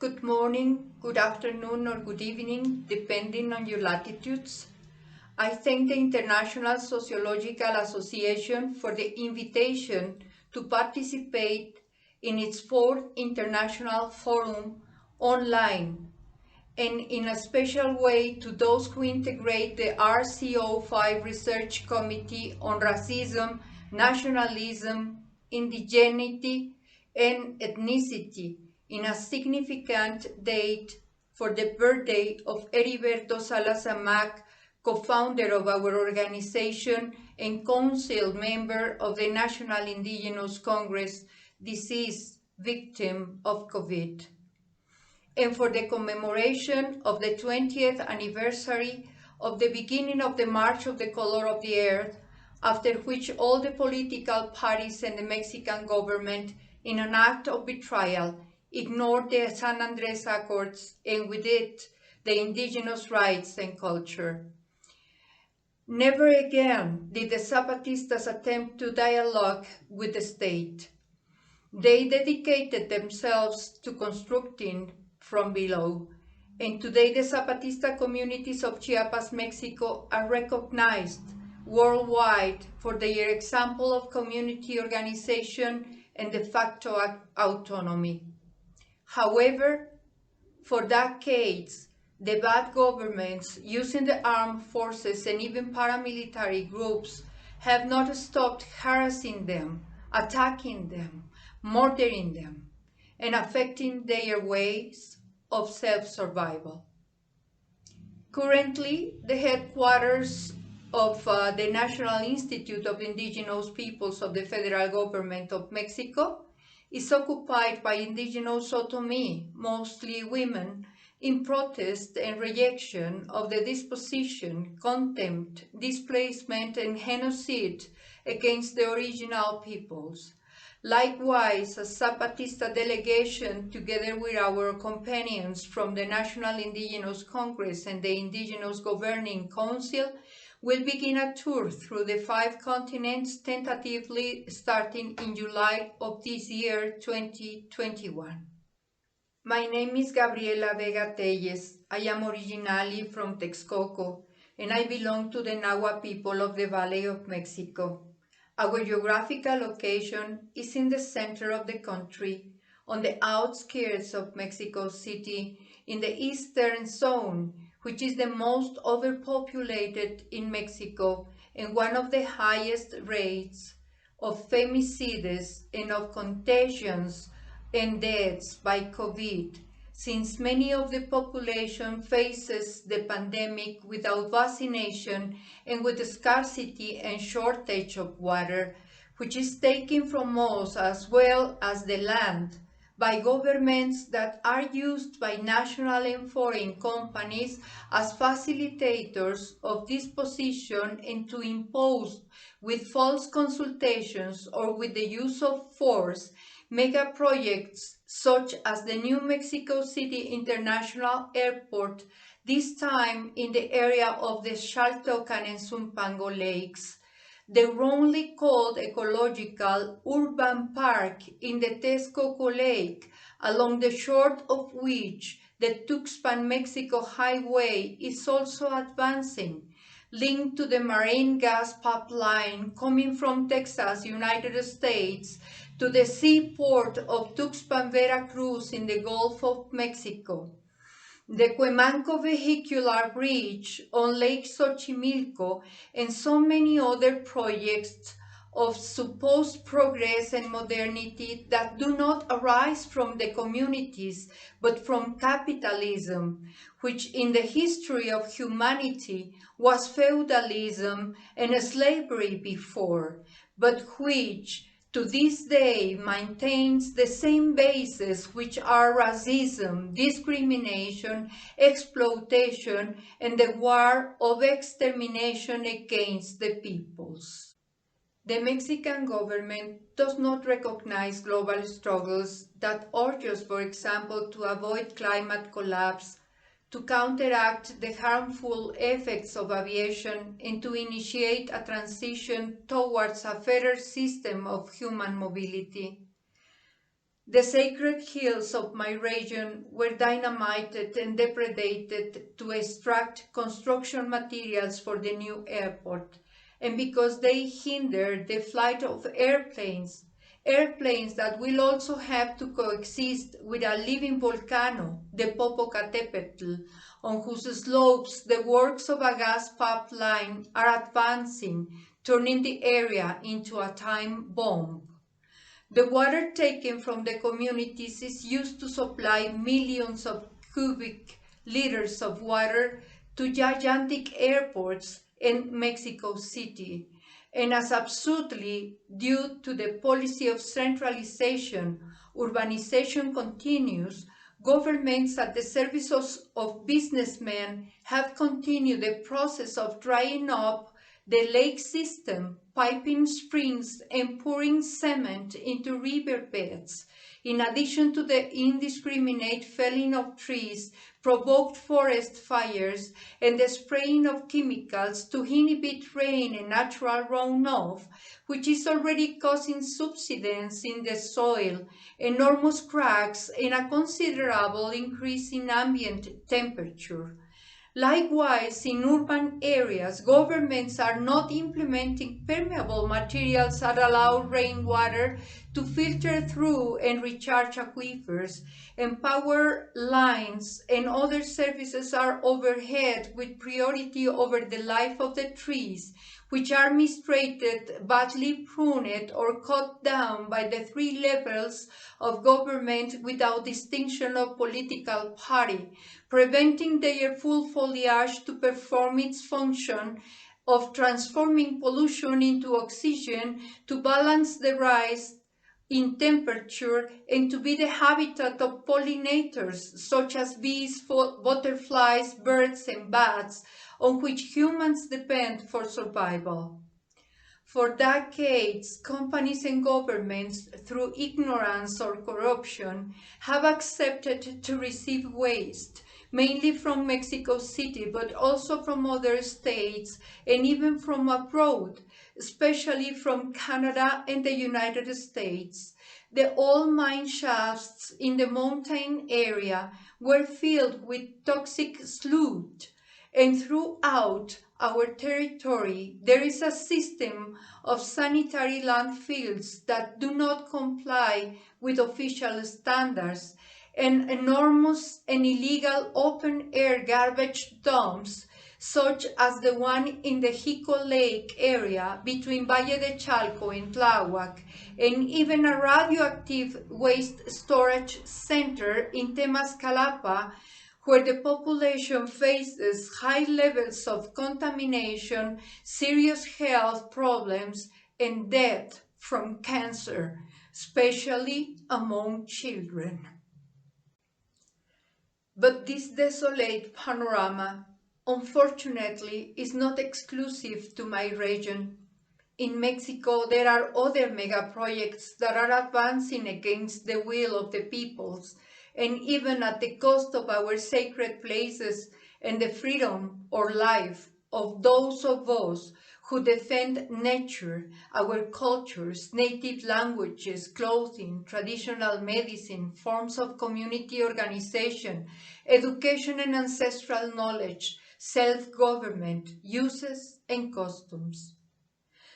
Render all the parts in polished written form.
good morning, good afternoon, or good evening, depending on your latitudes. I thank the International Sociological Association for the invitation to participate in its fourth International Forum online, and in a special way to those who integrate the RCO5 Research Committee on Racism, Nationalism, Indigeneity, and Ethnicity in a significant date for the birthday of Heriberto Salas-Amac, co-founder of our organization and council member of the National Indigenous Congress, deceased victim of COVID. And for the commemoration of the 20th anniversary of the beginning of the March of the Color of the Earth, after which all the political parties and the Mexican government, in an act of betrayal, ignored the San Andrés Accords and with it the indigenous rights and culture. Never again did the Zapatistas attempt to dialogue with the state. They dedicated themselves to constructing from below, and today the Zapatista communities of Chiapas, Mexico are recognized worldwide for their example of community organization and de facto autonomy. However, for decades, the bad governments using the armed forces and even paramilitary groups have not stopped harassing them, attacking them, murdering them, and affecting their ways of self-survival. Currently, the headquarters of the National Institute of Indigenous Peoples of the Federal Government of Mexico is occupied by indigenous Otomi, mostly women, in protest and rejection of the disposition, contempt, displacement, and genocide against the original peoples. Likewise, a Zapatista delegation, together with our companions from the National Indigenous Congress and the Indigenous Governing Council, will begin a tour through the 5 continents, tentatively starting in July of this year, 2021. My name is Gabriela Vega Téllez. I am originally from Texcoco, and I belong to the Nahua people of the Valley of Mexico. Our geographical location is in the center of the country, on the outskirts of Mexico City, in the eastern zone, which is the most overpopulated in Mexico and one of the highest rates of femicides and of contagions and deaths by COVID, since many of the population faces the pandemic without vaccination and with the scarcity and shortage of water, which is taken from us as well as the land by governments that are used by national and foreign companies as facilitators of disposition and to impose with false consultations or with the use of force mega projects such as the new Mexico City International Airport, this time in the area of the Xaltocan and Zumpango lakes, the wrongly called ecological urban park in the Texcoco Lake, along the shore of which the Tuxpan-Mexico Highway is also advancing, linked to the marine gas pipeline coming from Texas, United States, to the seaport of Tuxpan, Veracruz in the Gulf of Mexico. The Cuemanco Vehicular Bridge on Lake Xochimilco, and so many other projects of supposed progress and modernity that do not arise from the communities, but from capitalism, which in the history of humanity was feudalism and slavery before, but which to this day maintains the same bases, which are racism, discrimination, exploitation, and the war of extermination against the peoples. The Mexican government does not recognize global struggles that urge us, for example, to avoid climate collapse, to counteract the harmful effects of aviation, and to initiate a transition towards a fairer system of human mobility. The sacred hills of my region were dynamited and depredated to extract construction materials for the new airport, and because they hindered the flight of airplanes that will also have to coexist with a living volcano, the Popocatépetl, on whose slopes the works of a gas pipeline are advancing, turning the area into a time bomb. The water taken from the communities is used to supply millions of cubic liters of water to gigantic airports in Mexico City. And as absurdly, due to the policy of centralization, urbanization continues, governments at the service of businessmen have continued the process of drying up the lake system, piping springs and pouring cement into riverbeds, in addition to the indiscriminate felling of trees, provoked forest fires, and the spraying of chemicals to inhibit rain and natural runoff, which is already causing subsidence in the soil, enormous cracks, and a considerable increase in ambient temperature. Likewise, in urban areas, governments are not implementing permeable materials that allow rainwater to filter through and recharge aquifers, and power lines and other services are overhead with priority over the life of the trees, which are mistreated, badly pruned, or cut down by the three levels of government without distinction of political party, preventing their full foliage to perform its function of transforming pollution into oxygen to balance the rise in temperature and to be the habitat of pollinators such as bees, butterflies, birds, and bats, on which humans depend for survival. For decades, companies and governments, through ignorance or corruption, have accepted to receive waste, mainly from Mexico City, but also from other states and even from abroad, especially from Canada and the United States. The old mine shafts in the mountain area were filled with toxic sludge, and throughout our territory there is a system of sanitary landfills that do not comply with official standards, and enormous and illegal open-air garbage dumps such as the one in the Jico Lake area between Valle de Chalco and Tláhuac, and even a radioactive waste storage center in Temascalapa, where the population faces high levels of contamination, serious health problems, and death from cancer, especially among children. But this desolate panorama, unfortunately, is not exclusive to my region. In Mexico, there are other mega projects that are advancing against the will of the peoples, and even at the cost of our sacred places and the freedom or life of those of us who defend nature, our cultures, native languages, clothing, traditional medicine, forms of community organization, education and ancestral knowledge, self-government, uses and customs.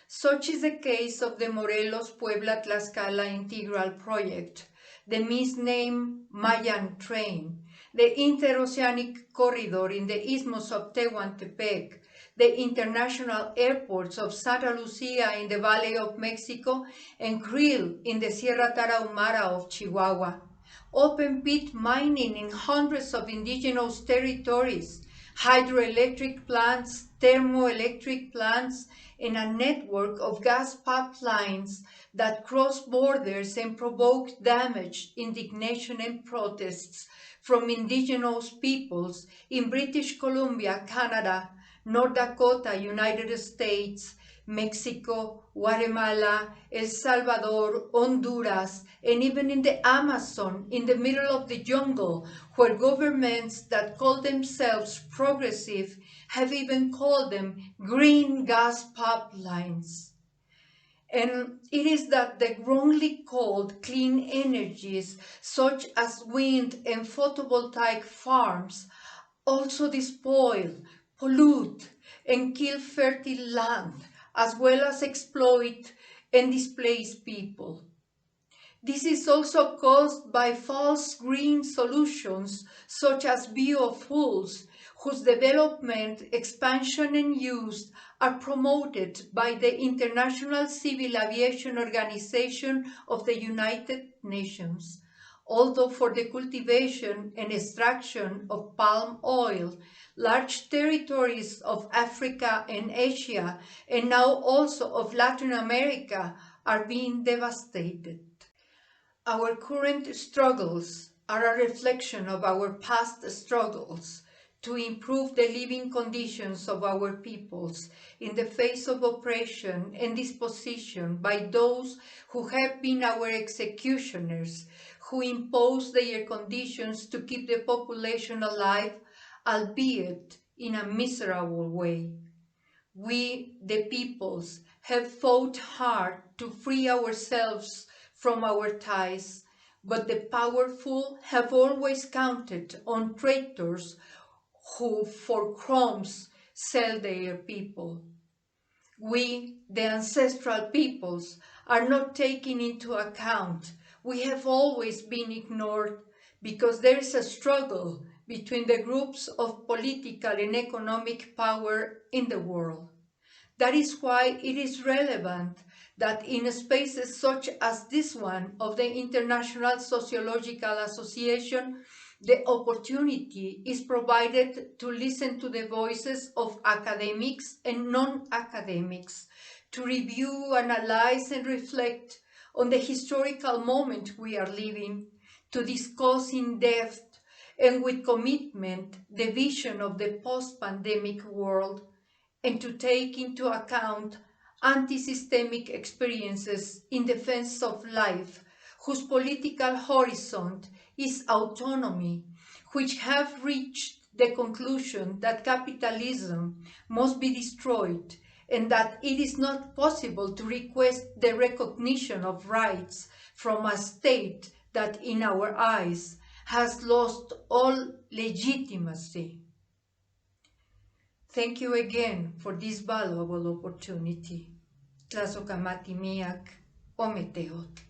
Such is the case of the Morelos-Puebla-Tlaxcala Integral Project, the misnamed Mayan Train, the Interoceanic Corridor in the Isthmus of Tehuantepec, the international airports of Santa Lucia in the Valley of Mexico and Krill in the Sierra Tarahumara of Chihuahua, open pit mining in hundreds of indigenous territories, hydroelectric plants, thermoelectric plants, and a network of gas pipelines that cross borders and provoke damage, indignation, and protests from indigenous peoples in British Columbia, Canada, North Dakota, United States, Mexico, Guatemala, El Salvador, Honduras, and even in the Amazon, in the middle of the jungle, where governments that call themselves progressive have even called them green gas pipelines. And it is that the wrongly called clean energies, such as wind and photovoltaic farms, also despoil, pollute, and kill fertile land, as well as exploit and displace people. This is also caused by false green solutions, such as biofuels, whose development, expansion, and use are promoted by the International Civil Aviation Organization of the United Nations. Although for the cultivation and extraction of palm oil, large territories of Africa and Asia, and now also of Latin America, are being devastated. Our current struggles are a reflection of our past struggles to improve the living conditions of our peoples in the face of oppression and dispossession by those who have been our executioners, who impose their conditions to keep the population alive, albeit in a miserable way. We, the peoples, have fought hard to free ourselves from our ties, but the powerful have always counted on traitors who for crumbs sell their people. We, the ancestral peoples, are not taken into account. We have always been ignored because there is a struggle between the groups of political and economic power in the world. That is why it is relevant that in spaces such as this one of the International Sociological Association, the opportunity is provided to listen to the voices of academics and non-academics, to review, analyze, and reflect on the historical moment we are living, to discuss in depth and with commitment the vision of the post-pandemic world, and to take into account anti-systemic experiences in defense of life, whose political horizon is autonomy, which have reached the conclusion that capitalism must be destroyed and that it is not possible to request the recognition of rights from a state that, in our eyes, has lost all legitimacy. Thank you again for this valuable opportunity. Tlazocamatimiac, Ometeotl.